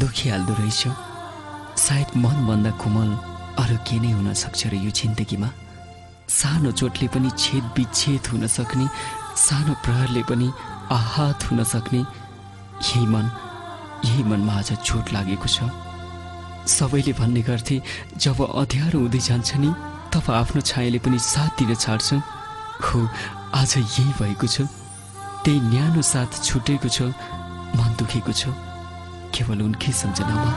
दुखिहाल्दो रहेछ। सायद मनभन्दा कोमल अरू के नै हुन सक्छ र यो जिन्दगीमा। सानो चोटले पनि छेद विच्छेद हुन सक्ने, सानो प्रहारले पनि आहत हुन सक्ने यही मनमा आज चोट लागेको छ। सबैले भन्ने गर्थे जब अँध्यारो हुँदै जान्छ नि तब आफ्नो छायाले पनि साथ दिन छाड्छ। हो, आज यही भएको छ। त्यही न्यानो साथ छुटेको छ, मन दुखेको छ केवल उनकै सम्झनामा।